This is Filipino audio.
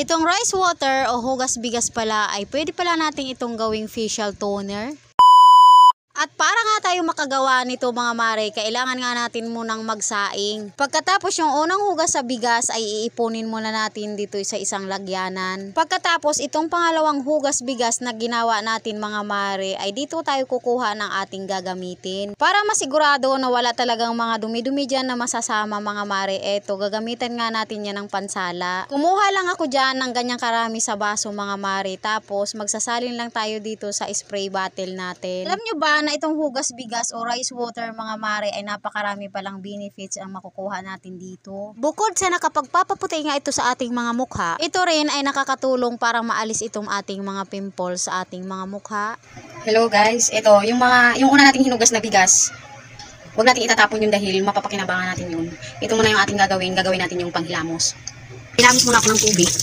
Itong rice water o hugas bigas pala ay pwede pala natin itong gawing facial toner. At para nga tayo makagawa nito mga mare, kailangan nga natin munang magsaing. Pagkatapos yung unang hugas sa bigas ay iipunin muna natin dito sa isang lagyanan. Pagkatapos itong pangalawang hugas bigas na ginawa natin mga mare ay dito tayo kukuha ng ating gagamitin. Para masigurado na wala talagang mga dumi-dumi dyan na masasama mga mare, eto gagamitan nga natin yan ng pansala. Kumuha lang ako dyan ng ganyang karami sa baso mga mare, tapos magsasalin lang tayo dito sa spray bottle natin. Alam nyo ba na itong hugas bigas o rice water mga mare ay napakarami palang benefits ang makukuha natin dito. Bukod sa nakapagpapaputi nga ito sa ating mga mukha, ito rin ay nakakatulong para maalis itong ating mga pimples sa ating mga mukha. Hello guys, ito yung una nating hinugas na bigas. Huwag natin itatapon yun dahil mapapakinabangan natin yun. Ito muna yung ating gagawin natin yung panghilamos. Hilamos muna ako ng tubig.